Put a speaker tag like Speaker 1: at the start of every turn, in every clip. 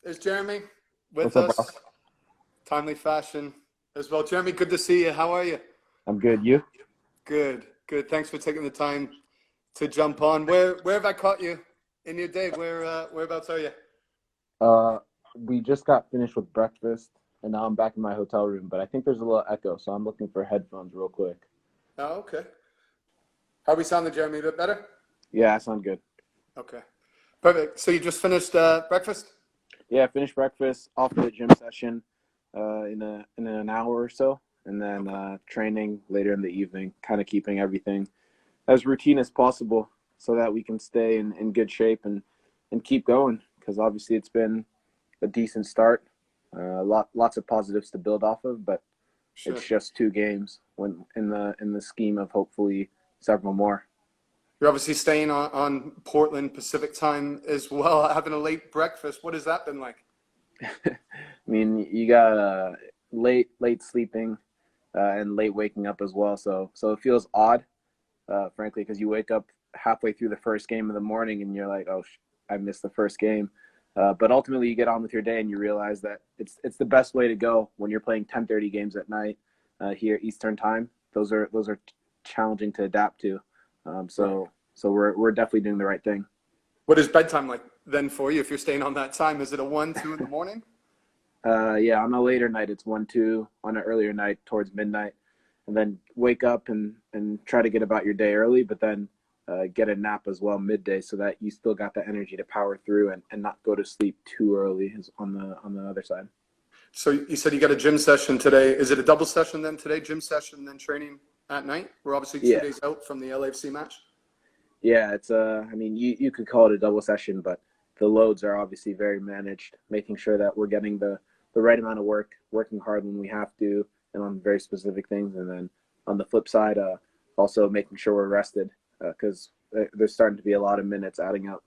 Speaker 1: Is Jeremy
Speaker 2: What's
Speaker 1: with
Speaker 2: up, bro?
Speaker 1: us? Timely fashion as well. Jeremy, good to see you. How are you?
Speaker 2: I'm good. You?
Speaker 1: Good, good. Thanks for taking the time to jump on. Where have I caught you in your day? Whereabouts are you?
Speaker 2: Uh, we just got finished with breakfast, and now I'm back in my hotel room. But I think there's a little echo, so I'm looking for headphones real quick.
Speaker 1: Oh, okay. How we sounding, Jeremy? A bit better?
Speaker 2: Yeah, that sounds good.
Speaker 1: Okay. Perfect. So you just finished breakfast?
Speaker 2: Yeah, finished breakfast, off to the gym session, in an hour or so, and then
Speaker 1: Okay.
Speaker 2: training later in the evening. Kind of keeping everything as routine as possible, so that we can stay in good shape and keep going. Because obviously it's been a decent start. Lots of positives to build off of, but it's
Speaker 1: Sure.
Speaker 2: just two games when in the scheme of hopefully several more.
Speaker 1: You're obviously staying on Portland Pacific time as well, having a late breakfast. What has that been like?
Speaker 2: I mean, you got late sleeping and late waking up as well, so it feels odd, frankly, because you wake up halfway through the first game of the morning and you're like, oh, I missed the first game. But ultimately, you get on with your day and you realize that it's the best way to go when you're playing 10:30 games at night here Eastern time. Those are challenging to adapt to.
Speaker 1: Right.
Speaker 2: So we're definitely doing the right thing.
Speaker 1: What is bedtime like then for you if you're staying on that time? Is it a 1, 2 in the morning?
Speaker 2: Yeah, on a later night it's 1-2. On an earlier night towards midnight, and then wake up and try to get about your day early, but then get a nap as well midday, so that you still got the energy to power through and not go to sleep too early is on the other side.
Speaker 1: So you said you got a gym session today. Is it a double session then today? Gym session, then training at night? We're obviously two
Speaker 2: Yeah,
Speaker 1: days out from the LAFC match.
Speaker 2: yeah, it's I mean, you could call it a double session, but the loads are obviously very managed, making sure that we're getting the right amount of work, working hard when we have to, and on very specific things. And then on the flip side, also making sure we're rested, because there's starting to be a lot of minutes adding up.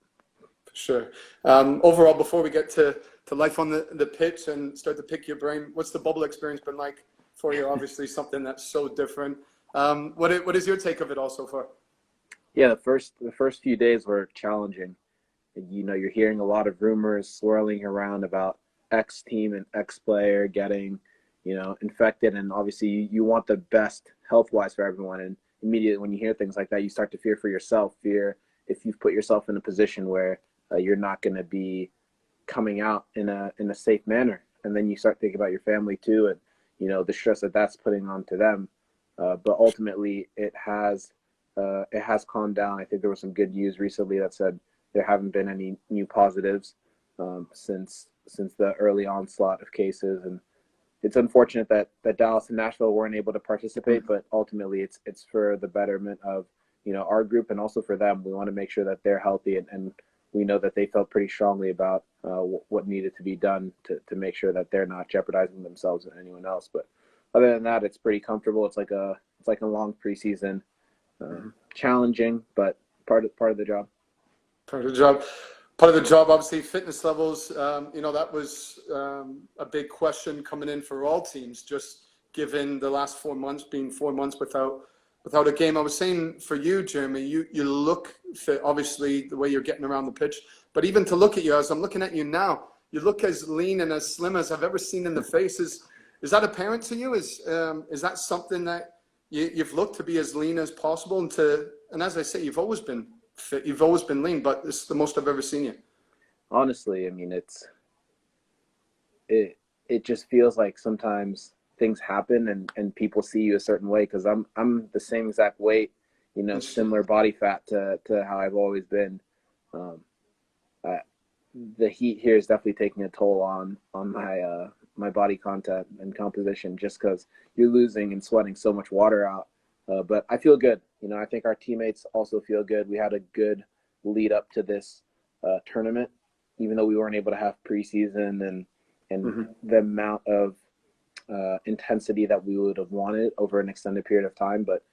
Speaker 1: For sure. Overall, before we get to life on the pitch and start to pick your brain, what's the bubble experience been like for you? Obviously, something that's so different. What is your take of it all so far?
Speaker 2: Yeah, the first few days were challenging. You're hearing a lot of rumors swirling around about X team and X player getting, infected, and obviously you want the best health wise for everyone. And immediately when you hear things like that, you start to fear for yourself. Fear if you've put yourself in a position where you're not going to be coming out in a safe manner, and then you start thinking about your family too, and the stress that that's putting onto them. But ultimately, it has calmed down. I think there was some good news recently that said there haven't been any new positives since the early onslaught of cases, and it's unfortunate that Dallas and Nashville weren't able to participate. But ultimately, it's for the betterment of our group and also for them. We want to make sure that they're healthy, and we know that they felt pretty strongly about what needed to be done to make sure that they're not jeopardizing themselves or anyone else. But other than that, it's pretty comfortable. It's like a long preseason, challenging, but part of the job.
Speaker 1: Part of the job. Part of the job, obviously, fitness levels. That was a big question coming in for all teams, just given the last 4 months being 4 months without a game. I was saying for you, Jeremy, you look fit, obviously, the way you're getting around the pitch. But even to look at you, as I'm looking at you now, you look as lean and as slim as I've ever seen in the face. Is that apparent to you? Is that something that you've looked to be as lean as possible? And as I say, you've always been fit, you've always been lean, but this is the most I've ever seen you.
Speaker 2: Honestly, I mean, it just feels like sometimes things happen and people see you a certain way, because I'm the same exact weight,
Speaker 1: Interesting.
Speaker 2: similar body fat to how I've always been. Um, I, the heat here is definitely taking a toll on my body content and composition, just because you're losing and sweating so much water out. But I feel good. I think our teammates also feel good. We had a good lead up to this tournament, even though we weren't able to have preseason and
Speaker 1: Mm-hmm.
Speaker 2: the amount of intensity that we would have wanted over an extended period of time. But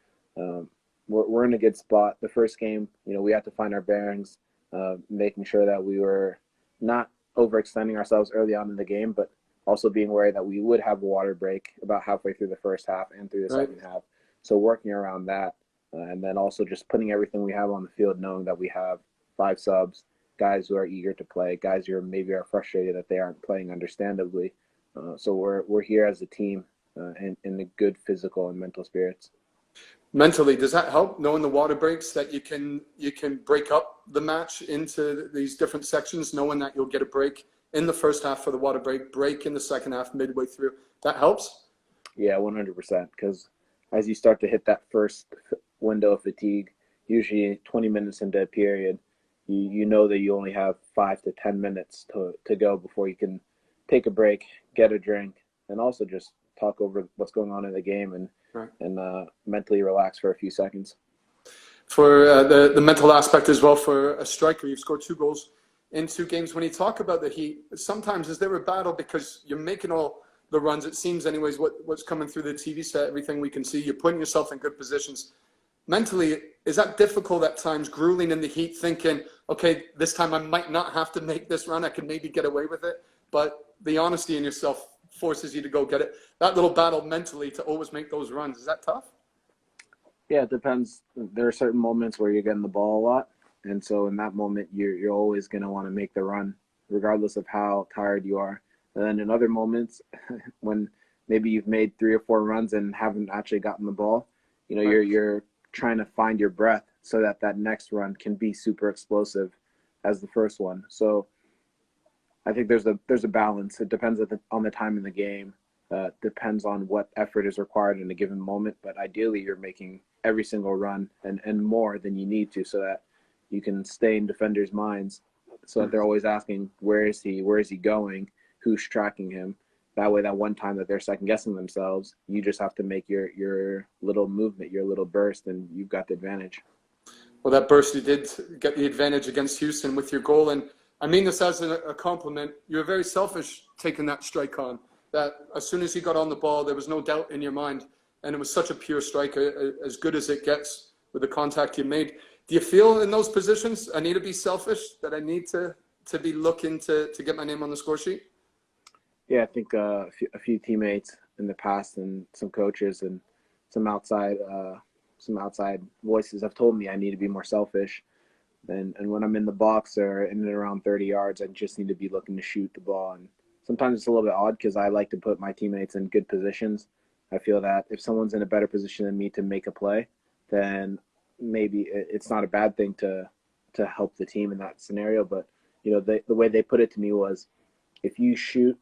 Speaker 2: we're in a good spot. The first game, we had to find our bearings, making sure that we were not overextending ourselves early on in the game, but also being aware that we would have a water break about halfway through the first half and through the
Speaker 1: Right.
Speaker 2: second half. So working around that, and then also just putting everything we have on the field, knowing that we have five subs, guys who are eager to play, guys who maybe are frustrated that they aren't playing understandably. So we're here as a team in the good physical and mental spirits.
Speaker 1: Mentally, does that help, knowing the water breaks, that you can break up the match into these different sections, knowing that you'll get a break in the first half for the water break in the second half midway through? That helps?
Speaker 2: Yeah, 100%. Because as you start to hit that first window of fatigue, usually 20 minutes into a period, you know that you only have 5 to 10 minutes to go before you can take a break, get a drink, and also just talk over what's going on in the game and mentally relax for a few seconds.
Speaker 1: For the mental aspect as well, for a striker, you've scored 2 goals in 2 games. When you talk about the heat, sometimes is there a battle because you're making all the runs, it seems anyways, what's coming through the TV set, everything we can see, you're putting yourself in good positions. Mentally, is that difficult at times, grueling in the heat, thinking, okay, this time I might not have to make this run, I can maybe get away with it, but the honesty in yourself forces you to go get it. That little battle mentally to always make those runs, is that tough?
Speaker 2: Yeah, it depends. There are certain moments where you're getting the ball a lot, and so in that moment, you're always going to want to make the run, regardless of how tired you are. And then in other moments, when maybe you've made 3 or 4 runs and haven't actually gotten the ball, you know, you're trying to find your breath so that next run can be super explosive as the first one. So I think there's a balance. It depends on the time in the game. Depends on what effort is required in a given moment. But ideally, you're making every single run and more than you need to, so that you can stay in defenders' minds, so that they're always asking, where is he going, who's tracking him. That way, that one time that they're second guessing themselves, you just have to make your little movement, your little burst, and you've got the advantage. Well,
Speaker 1: that burst, you did get the advantage against Houston with your goal. And I mean this as a compliment. You were very selfish taking that strike on. That as soon as you got on the ball, there was no doubt in your mind. And it was such a pure strike, as good as it gets with the contact you made. Do you feel in those positions, I need to be selfish, that I need to be looking to get my name on the score sheet?
Speaker 2: Yeah, I think a few teammates in the past and some coaches and some outside voices have told me I need to be more selfish. And when I'm in the box or in and around 30 yards, I just need to be looking to shoot the ball. And sometimes it's a little bit odd because I like to put my teammates in good positions. I feel that if someone's in a better position than me to make a play, then maybe it's not a bad thing to help the team in that scenario. But, you know, the way they put it to me was, if you shoot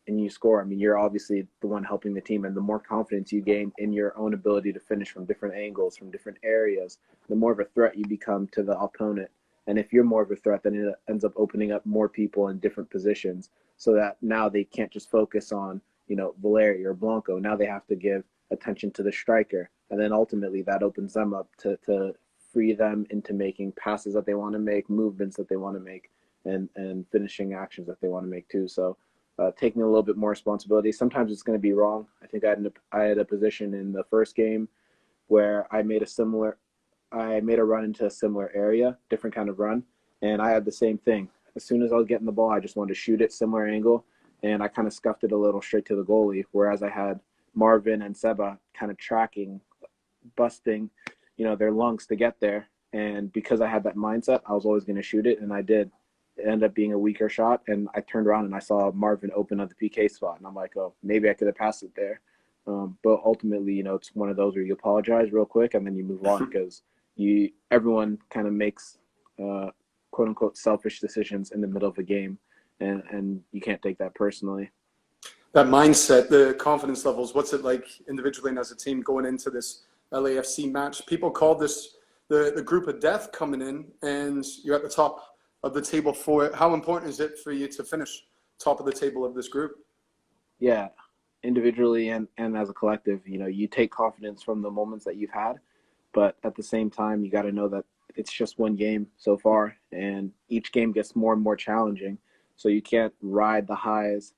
Speaker 2: and you score, I mean, you're obviously the one helping the team. And the more confidence you gain in your own ability to finish from different angles, from different areas, the more of a threat you become to the opponent. And if you're more of a threat, then it ends up opening up more people in different positions, so that now they can't just focus on, you know, Valeri or Blanco. Now they have to give attention to the striker. And then ultimately that opens them up to free them into making passes that they want to make, movements that they want to make, and finishing actions that they want to make too. So taking a little bit more responsibility. Sometimes it's going to be wrong. I think I had a position in the first game where I made a run into a similar area, different kind of run, and I had the same thing. As soon as I was getting the ball, I just wanted to shoot it, similar angle, and I kind of scuffed it a little straight to the goalie, whereas I had Marvin and Seba kind of tracking, busting, you know, their lungs to get there. And because I had that mindset, I was always going to shoot it, and I did. It ended up being a weaker shot, and I turned around and I saw Marvin open up the PK spot, and I'm like, oh, maybe I could have passed it there. But ultimately, you know, it's one of those where you apologize real quick and then you move on, because everyone kind of makes quote unquote selfish decisions in the middle of a game, and you can't take that personally.
Speaker 1: That mindset, the confidence levels, what's it like individually and as a team going into this LAFC match? People call this the group of death coming in, and you're at the top of the table for it. How important is it for you to finish top of the table of this group?
Speaker 2: Yeah, individually and as a collective, you know, you take confidence from the moments that you've had, but at the same time, you got to know that it's just one game so far, and each game gets more and more challenging. So you can't ride the highs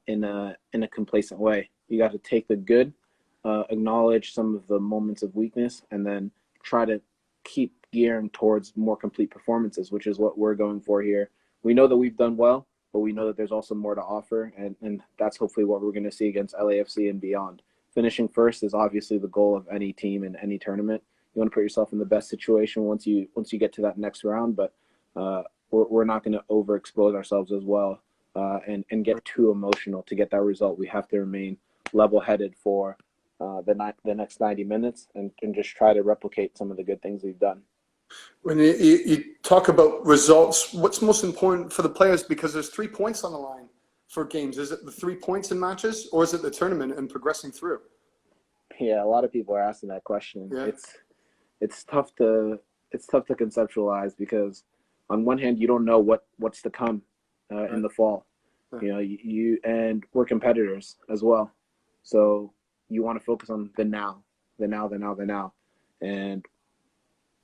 Speaker 2: in a complacent way. You got to take the good, acknowledge some of the moments of weakness, and then try to keep gearing towards more complete performances, which is what we're going for here. We know that we've done well, but we know that there's also more to offer, and that's hopefully what we're going to see against LAFC and beyond. Finishing first is obviously the goal of any team in any tournament. You want to put yourself in the best situation once you get to that next round, but we're not going to overexpose ourselves as well and get too emotional to get that result. We have to remain level-headed for the next 90 minutes and just try to replicate some of the good things we've done.
Speaker 1: When you talk about results, what's most important for the players? Because there's 3 points on the line for games. Is it the 3 points in matches, or is it the tournament and progressing through?
Speaker 2: Yeah, a lot of people are asking that question.
Speaker 1: Yeah.
Speaker 2: It's tough to conceptualize because on one hand you don't know what's to come in the fall.
Speaker 1: Right.
Speaker 2: You know, you and we're competitors as well, so you want to focus on the now. And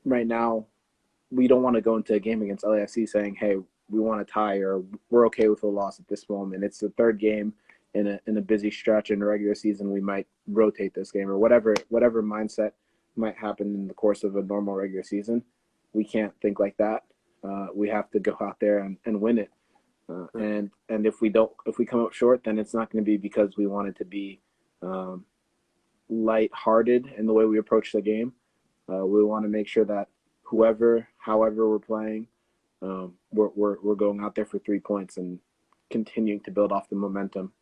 Speaker 2: right now, we don't want to go into a game against LAFC saying, "Hey, we want to tie," or "We're okay with a loss at this moment." It's the third game in a busy stretch in the regular season. We might rotate this game or whatever mindset might happen in the course of a normal regular season. We can't think like that. We have to go out there and win it. And if we come up short, then it's not going to be because we wanted to be lighthearted in the way we approach the game. We want to make sure that however we're playing, we're going out there for 3 points and continuing to build off the momentum.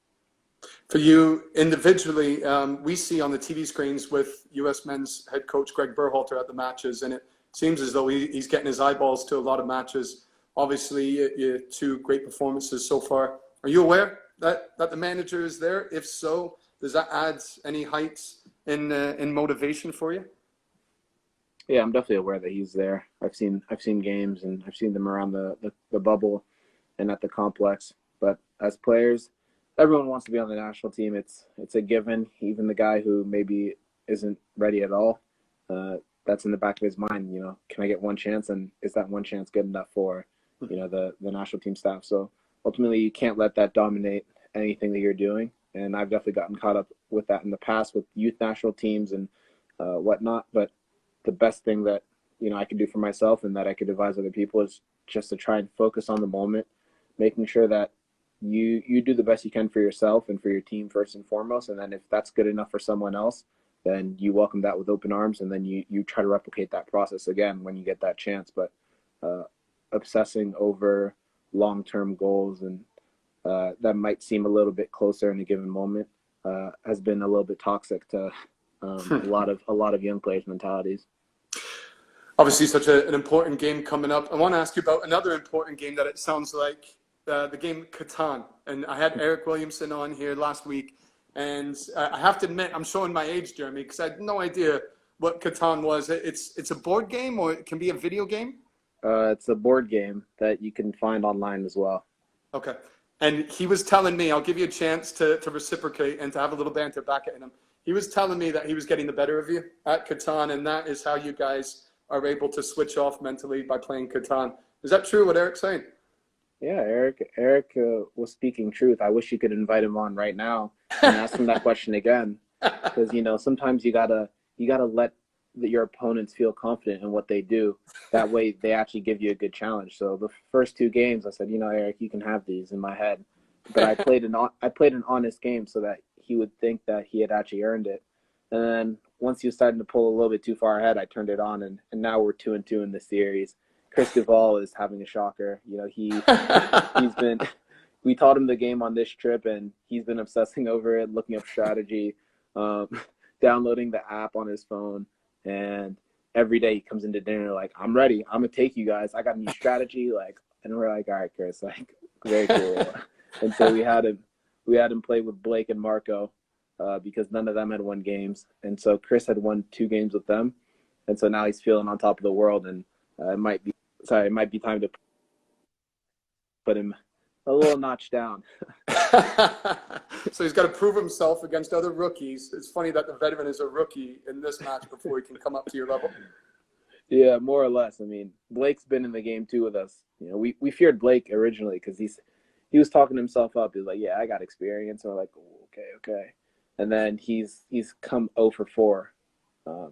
Speaker 1: For you individually, we see on the TV screens with U.S. men's head coach Greg Berhalter at the matches, and it seems as though he's getting his eyeballs to a lot of matches. Obviously, you 2 great performances so far. Are you aware that the manager is there? If so, does that add any heights in motivation for you?
Speaker 2: Yeah, I'm definitely aware that he's there. I've seen games and I've seen them around the bubble and at the complex. But as players, everyone wants to be on the national team. It's a given. Even the guy who maybe isn't ready at all, that's in the back of his mind. You know, can I get one chance? And is that one chance good enough for the national team staff? So ultimately, you can't let that dominate anything that you're doing. And I've definitely gotten caught up with that in the past with youth national teams and whatnot. But the best thing that I can do for myself and that I could advise other people is just to try and focus on the moment, making sure that you do the best you can for yourself and for your team first and foremost. And then if that's good enough for someone else, then you welcome that with open arms, and then you try to replicate that process again when you get that chance. But obsessing over long-term goals and that might seem a little bit closer in a given moment has been a little bit toxic to a lot of young players' mentalities.
Speaker 1: Obviously, such an important game coming up. I want to ask you about another important game that it sounds like, the game Catan. And I had Eric Williamson on here last week, and I have to admit, I'm showing my age, Jeremy, because I had no idea what Catan was. It's a board game, or it can be a video game?
Speaker 2: It's a board game that you can find online as well.
Speaker 1: Okay. And he was telling me, I'll give you a chance to reciprocate and to have a little banter back at him. He was telling me that he was getting the better of you at Catan, and that is how you guys are able to switch off mentally by playing Catan. Is that true, what Eric's saying?
Speaker 2: Yeah, Eric was speaking truth. I wish you could invite him on right now and ask him that question again, because sometimes you gotta let your opponents feel confident in what they do. That way, they actually give you a good challenge. So the first 2 games, I said, Eric, you can have these in my head, but I played an honest game so that he would think that he had actually earned it. And then once he was starting to pull a little bit too far ahead, I turned it on, and now we're 2-2 in the series. Chris Duvall is having a shocker. He's been. We taught him the game on this trip, and he's been obsessing over it, looking up strategy, downloading the app on his phone, and every day he comes into dinner like, "I'm ready. I'm gonna take you guys. I got a new strategy." And we're like, "All right, Chris, very cool." And so we had him play with Blake and Marco because none of them had won games, and so Chris had won 2 games with them, and so now he's feeling on top of the world, and it might be time to put him a little notch down.
Speaker 1: So he's got to prove himself against other rookies. It's funny that the veteran is a rookie in this match before he can come up to your level.
Speaker 2: Yeah, more or less. I mean, Blake's been in the game too with us. We feared Blake originally because he was talking himself up. He's like, "Yeah, I got experience." And we're like, oh, okay. And then he's come 0 for 4.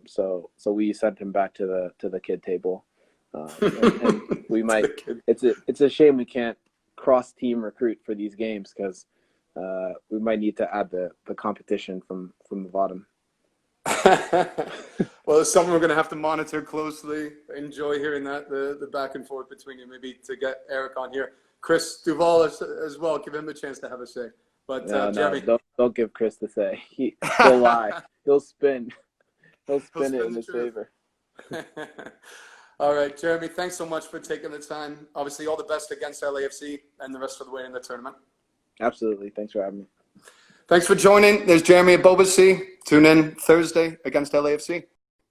Speaker 2: So we sent him back to the kid table. And we might. It's a shame we can't cross team recruit for these games because we might need to add the competition from the bottom.
Speaker 1: Well, it's something we're going to have to monitor closely. Enjoy hearing that, the back and forth between you, maybe to get Eric on here. Chris Duval as well, give him a chance to have a say. But Jeremy.
Speaker 2: Don't give Chris the say. He'll lie. He'll spin. He'll spin it in his favor.
Speaker 1: All right, Jeremy, thanks so much for taking the time. Obviously, all the best against LAFC and the rest of the way in the tournament.
Speaker 2: Absolutely. Thanks for having me.
Speaker 1: Thanks for joining. There's Jeremy Ebobisse. Tune in Thursday against LAFC.